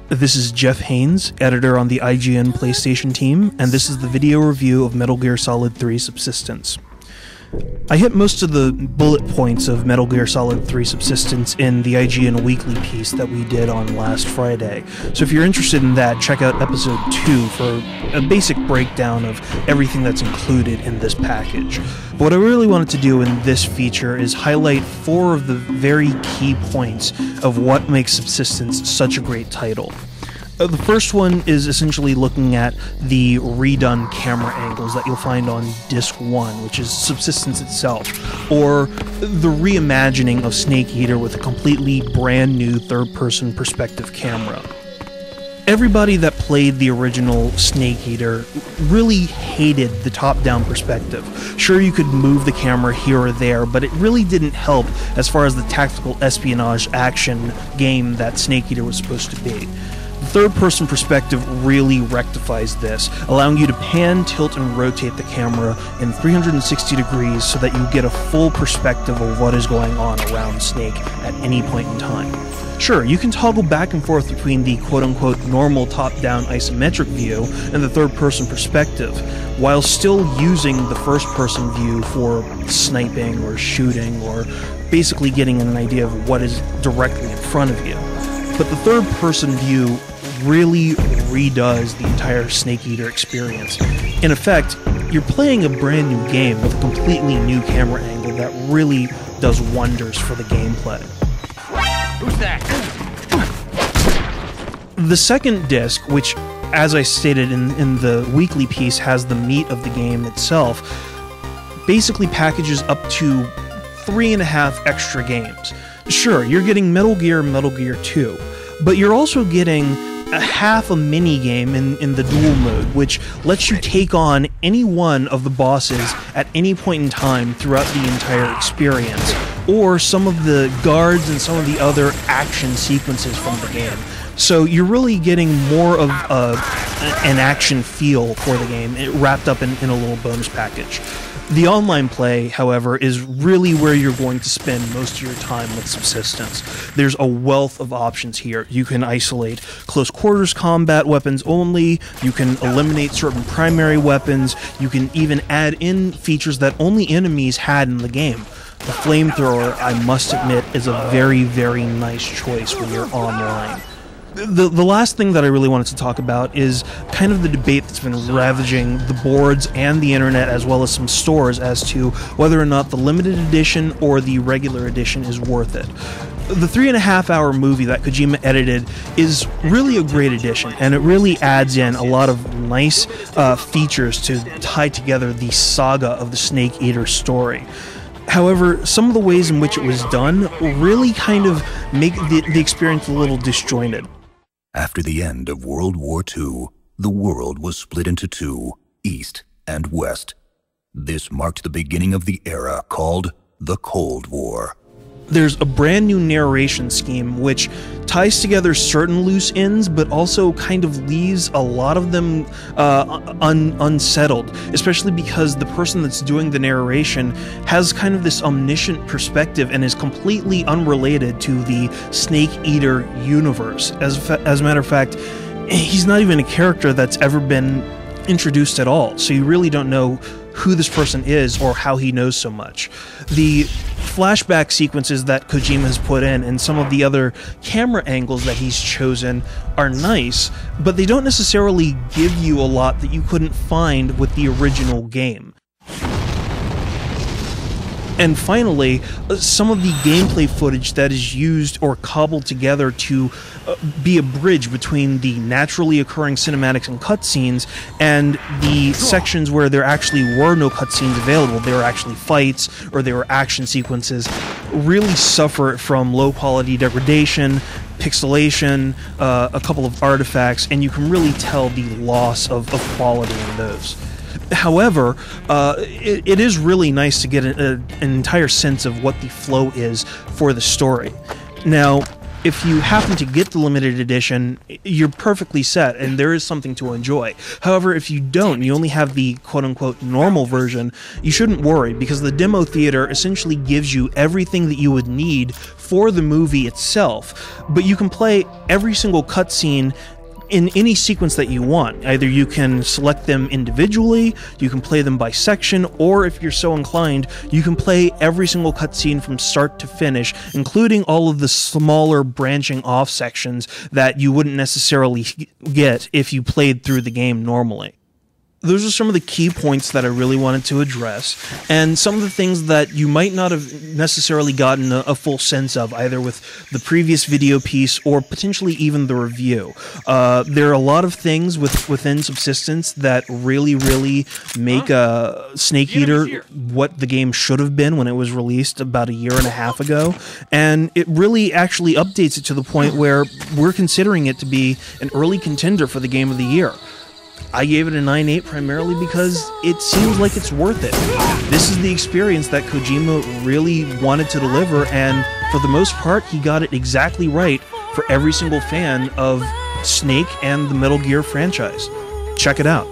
This is Jeff Haynes, editor on the IGN PlayStation team, and this is the video review of Metal Gear Solid 3 Subsistence. I hit most of the bullet points of Metal Gear Solid 3 Subsistence in the IGN weekly piece that we did on last Friday, so if you're interested in that, check out episode 2 for a basic breakdown of everything that's included in this package. But what I really wanted to do in this feature is highlight 4 of the very key points of what makes Subsistence such a great title. The first one is essentially looking at the redone camera angles that you'll find on Disc 1, which is Subsistence itself, or the reimagining of Snake Eater with a completely brand new third-person perspective camera. Everybody that played the original Snake Eater really hated the top-down perspective. Sure, you could move the camera here or there, but it really didn't help as far as the tactical espionage action game that Snake Eater was supposed to be. The third-person perspective really rectifies this, allowing you to pan, tilt, and rotate the camera in 360 degrees so that you get a full perspective of what is going on around Snake at any point in time. Sure, you can toggle back and forth between the quote-unquote normal top-down isometric view and the third-person perspective, while still using the first-person view for sniping or shooting or basically getting an idea of what is directly in front of you. But the third-person view really redoes the entire Snake Eater experience. In effect, you're playing a brand new game with a completely new camera angle that really does wonders for the gameplay. Who's that? The second disc, which, as I stated in the weekly piece, has the meat of the game itself, basically packages up to 3.5 extra games. Sure, you're getting Metal Gear and Metal Gear 2, but you're also getting a half a mini-game in the duel mode, which lets you take on any one of the bosses at any point in time throughout the entire experience, or some of the guards and some of the other action sequences from the game. So you're really getting more of an action feel for the game, wrapped up in a little bonus package. The online play, however, is really where you're going to spend most of your time with Subsistence. There's a wealth of options here. You can isolate close quarters combat weapons only, you can eliminate certain primary weapons, you can even add in features that only enemies had in the game. The flamethrower, I must admit, is a very, very nice choice when you're online. The last thing that I really wanted to talk about is kind of the debate that's been ravaging the boards and the internet as well as some stores as to whether or not the limited edition or the regular edition is worth it. The 3.5-hour movie that Kojima edited is really a great addition, and it really adds in a lot of nice features to tie together the saga of the Snake Eater story. However, some of the ways in which it was done really kind of make the experience a little disjointed. After the end of World War II, the world was split into two, East and West. This marked the beginning of the era called the Cold War. There's a brand new narration scheme which ties together certain loose ends, but also kind of leaves a lot of them unsettled, especially because the person that's doing the narration has kind of this omniscient perspective and is completely unrelated to the Snake Eater universe. As a matter of fact, he's not even a character that's ever been introduced at all, so you really don't know who this person is or how he knows so much. The flashback sequences that Kojima has put in and some of the other camera angles that he's chosen are nice, but they don't necessarily give you a lot that you couldn't find with the original game. And finally, some of the gameplay footage that is used or cobbled together to be a bridge between the naturally occurring cinematics and cutscenes and the sections where there actually were no cutscenes available, there were actually fights or there were action sequences, really suffer from low quality degradation, pixelation, a couple of artifacts, and you can really tell the loss of quality in those. However, it is really nice to get an entire sense of what the flow is for the story. Now, If you happen to get the limited edition, you're perfectly set, and there is something to enjoy. However, if you don't, and you only have the quote-unquote normal version, you shouldn't worry, because the demo theater essentially gives you everything that you would need for the movie itself, but you can play every single cutscene in any sequence that you want. Either you can select them individually, you can play them by section, or if you're so inclined, you can play every single cutscene from start to finish, including all of the smaller branching off sections that you wouldn't necessarily get if you played through the game normally. Those are some of the key points that I really wanted to address, and some of the things that you might not have necessarily gotten a full sense of, either with the previous video piece or potentially even the review. There are a lot of things within Subsistence that really make Snake Eater what the game should have been when it was released about a year and a half ago, and it really actually updates it to the point where we're considering it to be an early contender for the Game of the Year. I gave it a 9.8 primarily because it seems like it's worth it. This is the experience that Kojima really wanted to deliver, and for the most part, he got it exactly right for every single fan of Snake and the Metal Gear franchise. Check it out.